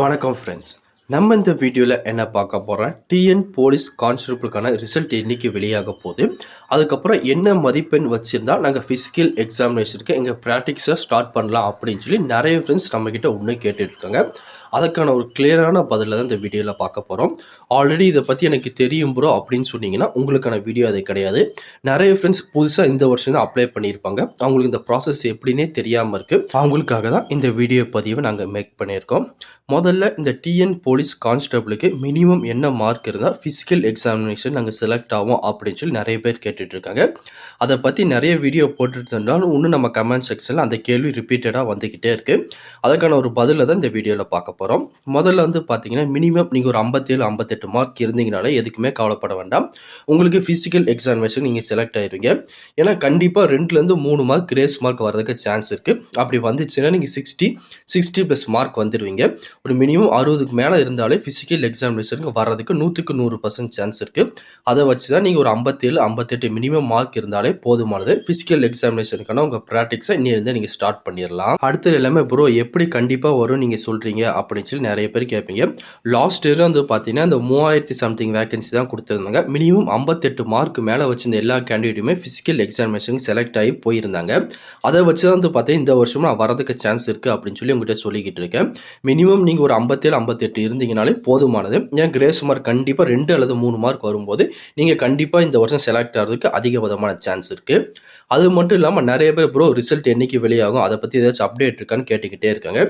வணக்கம் ஃப்ரெண்ட்ஸ். நம்ம இந்த வீடியோவில் என்ன பார்க்க போகிறோம், டிஎன் போலீஸ் கான்ஸ்டபிளுக்கான ரிசல்ட் என்றைக்கு வெளியாக போகுது, அதுக்கப்புறம் என்ன மதிப்பெண் வச்சுருந்தா நாங்கள் ஃபிசிக்கல் எக்ஸாமினேஷனுக்கு எங்கள் ப்ராக்டிக்ஸை ஸ்டார்ட் பண்ணலாம் அப்படின்னு சொல்லி நிறைய ஃப்ரெண்ட்ஸ் நம்மக்கிட்ட ஒன்று கேட்டுட்ருக்காங்க. அதுக்கான ஒரு கிளியரான பதிலை தான் இந்த வீடியோவில் பார்க்க போகிறோம். ஆல்ரெடி இதை பற்றி எனக்கு தெரியும் ப்ரோ அப்படின்னு சொன்னீங்கன்னா உங்களுக்கான வீடியோ அது கிடையாது. நிறைய ஃப்ரெண்ட்ஸ் புதுசாக இந்த வருஷம் தான் அப்ளை பண்ணியிருப்பாங்க. அவங்களுக்கு இந்த ப்ராசஸ் எப்படின்னே தெரியாமல் இருக்குது. அவங்களுக்காக தான் இந்த வீடியோ பதிவை நாங்கள் மேக் பண்ணியிருக்கோம். முதல்ல இந்த டிஎன் போலீஸ் கான்ஸ்டபிளுக்கு மினிமம் என்ன மார்க் இருந்தால் ஃபிசிக்கல் எக்ஸாமினேஷன் நாங்கள் செலக்ட் ஆகும் அப்படின்னு சொல்லி நிறைய பேர் கேட்டுட்ருக்காங்க. அதை பற்றி நிறைய வீடியோ போட்டுட்டு இருந்தாலும் இன்னும் நம்ம கமெண்ட் செக்ஷனில் அந்த கேள்வி ரிப்பீட்டடாக வந்துக்கிட்டே இருக்குது. அதுக்கான ஒரு பதிலை தான் இந்த வீடியோவில் பார்க்க போகிறோம். முதல்ல வந்து பார்த்தீங்கன்னா மினிமம் நீங்கள் ஒரு 57 58 மார்க் இருந்தீங்கனாலே எதுக்குமே கவலைப்பட வேண்டாம். உங்களுக்கு ஃபிசிக்கல் எக்ஸாமினேஷன் நீங்கள் செலக்ட் ஆயிடுவீங்க. ஏன்னா கண்டிப்பாக 2லேருந்து 3 மார்க் கிரேஸ் மார்க் வரதுக்கு சான்ஸ் இருக்குது. அப்படி வந்துச்சுன்னா நீங்கள் 60+ மார்க் வந்துடுவீங்க. ஒரு மினிமம் 60க்கு மேலே இருந்தாலே ஃபிசிக்கல் எக்ஸாமினேஷனுக்கு வர்றதுக்கு 100க்கு 100% சான்ஸ் இருக்குது. அதை வச்சு தான் நீங்கள் ஒரு 57 58 மினிமம் மார்க் இருந்தாலே போதுமானது. ஃபிசிக்கல் எக்ஸாமினேஷனுக்கான உங்கள் ப்ராக்டிக்ஸை இன்னிலிருந்து நீங்கள் ஸ்டார்ட் பண்ணிடலாம். அடுத்தது எல்லாமே ப்ரோ எப்படி கண்டிப்பாக வரும் நீங்கள் சொல்கிறீங்க அப்படின்னு சொல்லி நிறைய பேர் கேட்பீங்க. லாஸ்ட் இயர் வந்து பார்த்தீங்கன்னா இந்த 3000 சம்திங் வேகன்சி தான் கொடுத்துருந்தாங்க. மினிமம் 58 மார்க் மேலே வச்சிருந்த எல்லா கேண்டிடேட்டுமே ஃபிசிக்கல் எக்ஸாமினேஷனுக்கு செலக்ட் ஆகி போயிருந்தாங்க. அதை வச்சு தான் வந்து பார்த்தீங்கன்னா இந்த வருஷமும் நான் வரதுக்கு சான்ஸ் இருக்குது அப்படின்னு சொல்லி உங்கள்கிட்ட சொல்லிக்கிட்டு இருக்கேன். மினிமம் நீங்கள் ஒரு 57 58 இருந்தீங்கனாலே போதுமானது. ஏன் கிரேஸ் மார்க் கண்டிப்பாக 2 அல்லது 3 மார்க் வரும்போது நீங்கள் கண்டிப்பாக இந்த வருஷம் செலக்ட் ஆகிறதுக்கு அதிக விதமான சான்ஸ் இருக்குது. அது மட்டும் இல்லாமல் நிறைய பேர் ப்ரோ ரிசல்ட் என்றைக்கு வெளியாகும், அதை பற்றி ஏதாச்சும் அப்டேட் இருக்கான்னு கேட்டுக்கிட்டே இருக்காங்க.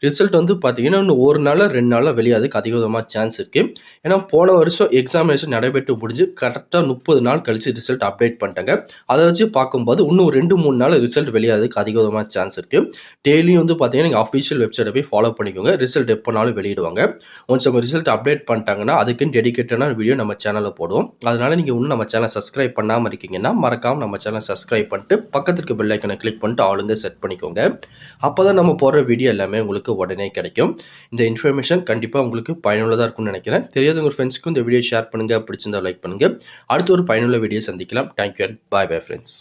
ரிசல்ட் வந்து பார்த்தீங்கன்னா இன்னும் 1 நாள் 2 நாளில் வெளியாகிறதுக்கு அதிக விதமாக சான்ஸ் இருக்குது. ஏன்னா போன வருஷம் எக்ஸாமினேஷன் நடைபெற்று முடிஞ்சு கரெக்டாக 30 நாள் கழிச்சு ரிசல்ட் அப்டேட் பண்ணிட்டாங்க. அதை வச்சு பார்க்கும்போது இன்னும் 2-3 நாள் ரிசல்ட் வெளியாகிறதுக்கு அதிக விதமாக சான்ஸ் இருக்குது. டெய்லியும் வந்து பார்த்தீங்கன்னா நீங்கள் அஃபிஷியல் வெப்சைட்டை போய் ஃபாலோ பண்ணிக்கோங்க. ரிசல்ட் எப்போனாலும் வெளியிடுவாங்க. ஒன்ஸ் அவங்க ரிசல்ட் அப்டேட் பண்ணிட்டாங்கன்னா அதுக்குன்னு டெடிகேட்டடான வீடியோ நம்ம சேனலில் போடுவோம். அதனால நீங்கள் இன்னும் நம்ம சேனலை சப்ஸ்கிரைப் பண்ணாமல் இருக்கீங்கன்னா மறக்காமல் நம்ம சேனலை சப்ஸ்கிரைப் பண்ணிட்டு பக்கத்துக்கு பெல் ஐக்கனை கிளிக் பண்ணிட்டு ஆளுந்து செட் பண்ணிக்கோங்க. அப்போ தான் நம்ம போடுற வீடியோ எல்லாமே உங்களுக்கு உடனே கிடைக்கும். இந்த இன்ஃபர்மேஷன் கண்டிப்பாக உங்களுக்கு பயனுள்ளதாக இருக்கும்னு நினைக்கிறேன். தெரியாத உங்கள் ஃப்ரெண்ட்ஸ்க்கும் இந்த வீடியோ ஷேர் பண்ணுங்கள், பிடிச்சிருந்தா லைக் பண்ணுங்கள். அடுத்து ஒரு பயனுள்ள வீடியோ சந்திக்கலாம். Thank you and bye friends.